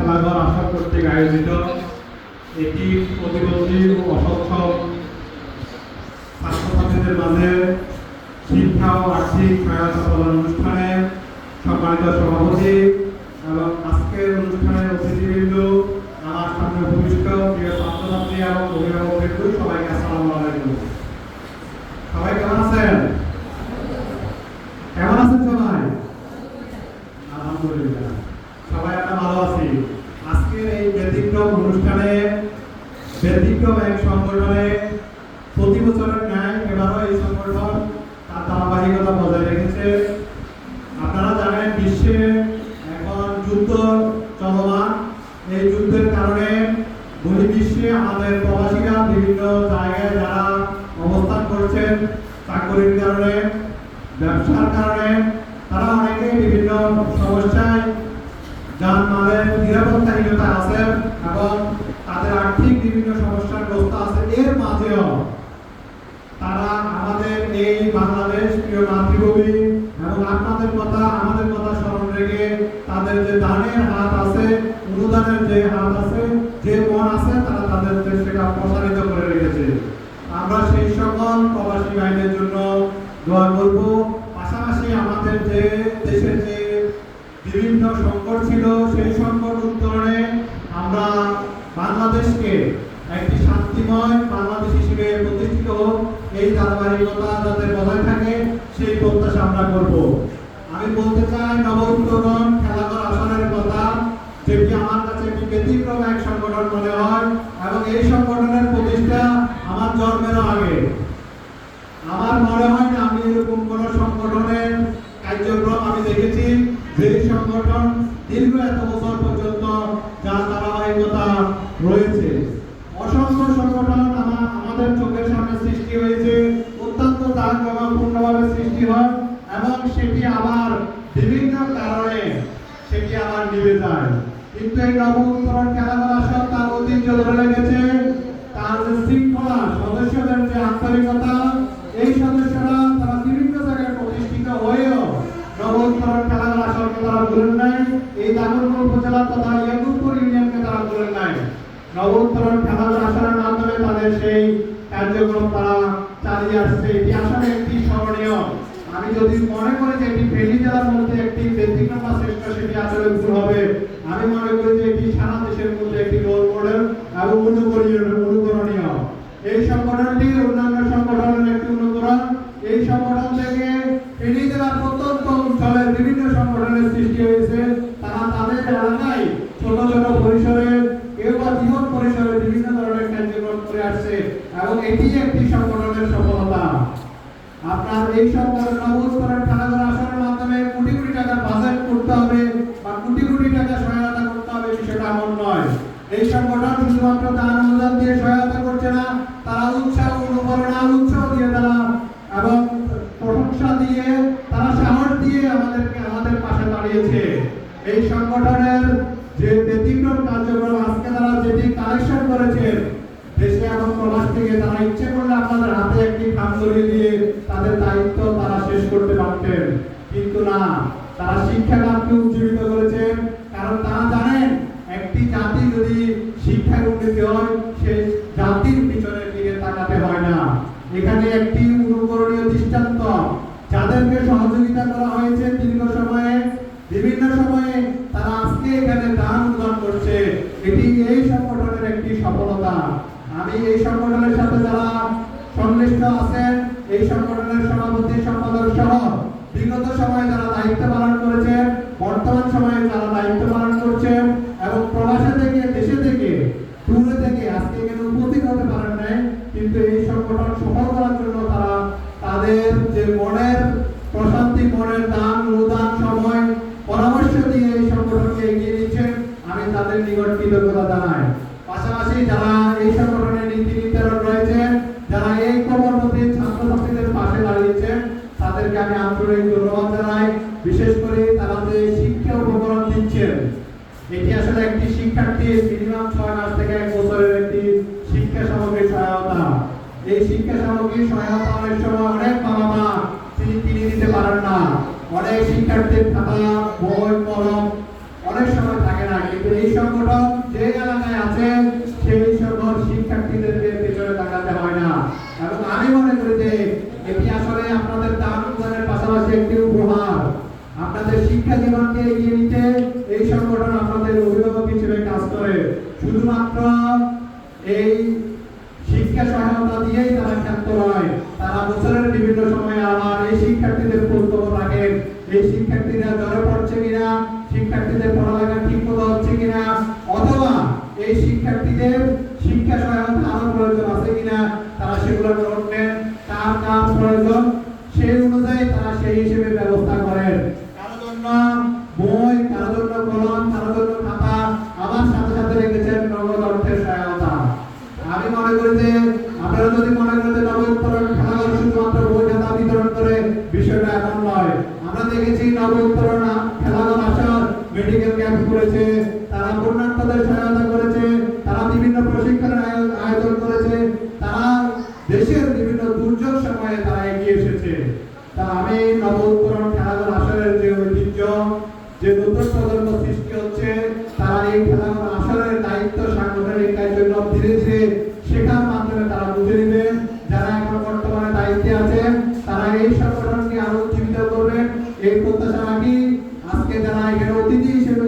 খেলাঘর আশা কর্তৃক আয়োজিত এটি প্রতিবন্ধী ও অসক্ষম ছাত্রছাত্রীদের মাঝে শিক্ষা ও আর্থিক সহায়তা প্রদান অনুষ্ঠানে সম্মানিত সভাপতি এবং আজকের অনুষ্ঠানের অতিথিবৃন্দ, আমার সামনে উপবিষ্ট প্রিয় ছাত্রছাত্রী এবং অভিভাবকবৃন্দ, সবাইকে আসসালামু আলাইকুম। সবাই কেমন আছেন? কেমন আছেন সবাই? আলহামদুলিল্লাহ, সবাই আমরা ভালো আছি। আজকের এই ব্যতিক্রম অনুষ্ঠানে ব্যতিক্রম এক সংগঠনে প্রতি বছরের ন্যায় এবারও এই সংগঠন তার ধারাবাহিকতা বজায় রেখেছে। আপনারা জানেন, বিশ্বে এখন যুদ্ধ চলমান। এই যুদ্ধের কারণে বহির্বিশ্বে আমাদের প্রবাসীরা বিভিন্ন জায়গায় যারা অবস্থান করছেন, চাকরির কারণে, ব্যবসার কারণে, তারা অনেকে বিভিন্ন সমস্যায় যানমালের নিরাপত্তাহীনতা আছে এবং তাদের আর্থিক বিভিন্ন সমস্যাগ্রস্ত আছে। এর মাঝেও তারা আমাদের এই বাংলাদেশ প্রিয় মাতৃভূমি এবং আপনাদের কথা আমাদের কথা স্মরণ রেখে তাদের যে দানের হাত আছে, অনুদানের যে হাত আছে, যে মন আছে, তারা তাদের সেটা প্রসারিত করে রেখেছে। আমরা সেই সকল প্রবাসী ভাইদের জন্য দোয়া করব। পাশাপাশি আমাদের যে দেশের যে বিভিন্ন সংকট ছিল, সেই সংকট উত্তরণে আমরা বাংলাদেশকে একটি শান্তিময় বাংলাদেশ হিসেবে প্রতিষ্ঠিত হোক, এই ধারাবাহিকতা যাতে বজায় থাকে সেই প্রত্যাশা আমরা করব। আমি বলতে চাই নবউত্তরণ খেলাঘর আসনের কথা, যেটি আমার কাছে একটি ব্যতিক্রম এক সংগঠন মনে হয় এবং এই সংগঠনের প্রতিষ্ঠা আমার জন্মেরও আগে। আমার মনে হয় না আমি এরকম কোন সংগঠনের কার্যক্রম আমি দেখেছি যে সংগঠন দীর্ঘ এত বছর পর্যন্ত যার ধারাবাহিকতা রয়েছে। অসংখ্য সংগঠন আমাদের চোখের সামনে সৃষ্টি হয়েছে, অত্যন্ত তাৎপর্যপূর্ণভাবে সৃষ্টি হয় এবং সেটি আবার বিভিন্ন কারণে সেটি আবার নিভে যায়। কিন্তু এই নবউত্তরণ খেলাঘর আসর তার ঐতিহ্য ধরে রেখেছে, তার যে শৃঙ্খলা, সদস্যদের যে আন্তরিকতা, এই সদস্যরা তারা বিভিন্ন জায়গায় প্রতিষ্ঠিত হয়েও নবউত্তরণ খেলাঘর আসরকে তারা ভুলেন নাই। এই দাগনভূঞা উপজেলা তথা ইয়াকুবপুর ইউনিয়নকে তারা ভুলেন নাই। নবউত্তরণ খেলাঘর আসরের মাধ্যমে তাদের সেই কার্যক্রম তারা চালিয়ে আসছে। এটি আসলে একটি স্মরণীয়। আমি যদি মনে করি যে এটি ফেনী জেলার মধ্যে একটি ব্যতিক্রম বা শ্রেষ্ঠ, সেটি আসলে ভুল হবে। আমি মনে করি যে এটি সারা দেশের মধ্যে একটি রোল মডেল এবং অনুকরণীয়। এই সংগঠনটি অন্যান্য সংগঠনের একটি অনুকরণ। এই সংগঠন থেকে ফেনী জেলার প্রত্যন্ত অঞ্চলের বিভিন্ন সংগঠনের সৃষ্টি হয়েছে। তারা তাদের এলাকায় ছোট ছোট পরিসরে, কেউ বা বৃহৎ পরিসরে বিভিন্ন ধরনের কার্যক্রম করে আসছে এবং এটি একটি সংগঠনের সফলতা। আপনার এই সংগঠন নবউত্তরণ খেলাঘর আসরের মাধ্যমে কোটি কোটি টাকা বাজেট করতে হবে বা কোটি কোটি টাকা সহায়তা করতে হবে, বিষয়টা এমন নয়। এই সংগঠন শুধুমাত্র দান অনুদান দিয়ে সহায়তা করছে না, তারা উৎসাহ, অনুপ্রেরণা, উৎসাহ দিয়ে তারা এবং প্রশংসা দিয়ে, তারা সাহস দিয়ে আমাদের পাশে দাঁড়িয়েছে। এই সংগঠনের যে ব্যতিক্রম কার্যক্রম, আজকে তারা যেটি কালেকশন করেছেন দেশে এবং প্রবাস থেকে, তারা ইচ্ছে করলে আপনাদের হাতে একটি খাম ধরিয়ে দিয়ে তাদের দায়িত্ব তারা শেষ করতে পারতেন, কিন্তু না, তারা শিক্ষাকে উজ্জীবিত করেছেন। কারণ তারা জানেন, একটি জাতি যদি শিক্ষার উন্নতি হয়, সেই জাতির পিছনের দিকে তাকাতে হয় না। এখানে একটি অনুকরণীয় দৃষ্টান্ত, যাদেরকে সহযোগিতা করা হয়েছে দীর্ঘ সময়ে, বিভিন্ন সময়ে, তারা আজকে এখানে দান অনুদান করছে। এটি এই সংগঠনের একটি সফলতা। আমি এই সংগঠনের সাথে যারা সংশ্লিষ্ট আছেন, এই সংগঠনের সভাপতি, সম্পাদক সহ বিগত সময়ে যারা দায়িত্ব পালন করেছেন, বর্তমান সময়ে যারা দায়িত্ব পালন করছেন এবং প্রবাসে থেকে, দেশে থেকে, দূরে থেকে আজকে এখানে উপস্থিত হতে পারেন নাই, কিন্তু এই সংগঠন সফল করার জন্য তারা তাদের যে মনের প্রশান্তি, মনের দান, অনুদান, সময়, পরামর্শ দিয়ে এই সংগঠনকে এগিয়ে নিচ্ছেন, আমি তাদের নিকট কৃতজ্ঞতা জানাই। পাশাপাশি যারা এই সংগঠনের নীতি নির্ধারণ রয়েছেন, যারা এই কর্মপন্থী ছাত্রছাত্রীদের পাশে দাঁড়িয়েছেন, তাদেরকে আমি আন্তরিক ধন্যবাদ জানাই। বিশেষ করে তারা যে শিক্ষা উপকরণ দিচ্ছেন, এটি আসলে একটি শিক্ষার্থী মিনিমাম 6 মাস থেকে 1 বছরের একটি শিক্ষা সামগ্রী সহায়তা। এই শিক্ষা সামগ্রী সহায়তা অনেক সময় অনেক বাবা মা তিনি দিতে পারেন না। অনেক শিক্ষার্থীর খাতা, বই, কলম অনেক অনেক সময় থাকে না, কিন্তু এই সংগঠন যে এলাকায় আছে সেই সকল শিক্ষার্থীদেরকে পেছনে তাকাতে হয় না। এবং আমি মনে করি যে এটি আসলে আপনাদের দান প্রদানের পাশাপাশি একটি উপহার। আপনাদের শিক্ষা জীবনকে এগিয়ে নিতে এই সংগঠন আপনাদের অভিভাবক হিসেবে কাজ করে। শুধুমাত্র এই শিক্ষা সহায়তা দিয়েই তারা ক্ষান্ত নয়, তারা বছরের বিভিন্ন সময়ে আবার এই শিক্ষার্থীদের খোঁজখবর রাখেন। এই শিক্ষার্থীরা জ্বরে পড়ছে কিনা, শিক্ষার্থীদের পড়ালেখা ঠিক মতো হচ্ছে কিনা, অথবা এই শিক্ষার্থীদের শিক্ষা সহায়তা আরো প্রয়োজন আছে কিনা তারা সেগুলো নোট নেন। কার কার প্রয়োজন সেই অনুযায়ী তারা সেই হিসেবে ব্যবস্থা করেন। কারোর জন্য বই, কারোর জন্য কলম, কারোর জন্য খাতা, আবার সাথে সাথে রেখেছেন নগদ অর্থের সহায়তা। আমি মনে করি যে আপনারা যদি মনে করেন যে নবোত্তরণ খেলাঘর শুধুমাত্র বই খাতা বিতরণ করে, বিষয়টা এমন নয়। আমরা দেখেছি নবোত্তরণ খেলাঘর আসার মেডিকেল ক্যাম্প করেছে, তারা বন্যার্থদের সহায়তা করেছে, তারা বিভিন্ন প্রশিক্ষণের আয়োজন করেছে, তারা দেশের বিভিন্ন দুর্যোগ সময়ে তারা এগিয়ে এসেছে। তা আমি নবোত্তরণ খেলাঘর আসরের যে ঐতিহ্য, যে নতুন প্রজন্ম সৃষ্টি হচ্ছে, তারা এই খেলাঘর আসরের দায়িত্ব সাংগঠনিক জন্য ধীরে ধীরে শেখার মাধ্যমে তারা বুঝে নেবেন। যারা এখন বর্তমানে দায়িত্বে আছেন তারা এই সংগঠনকে আরো উজ্জীবিত করবেন, এই প্রত্যাশা রাখি। আজকে যারা এখানে অতিথি হিসেবে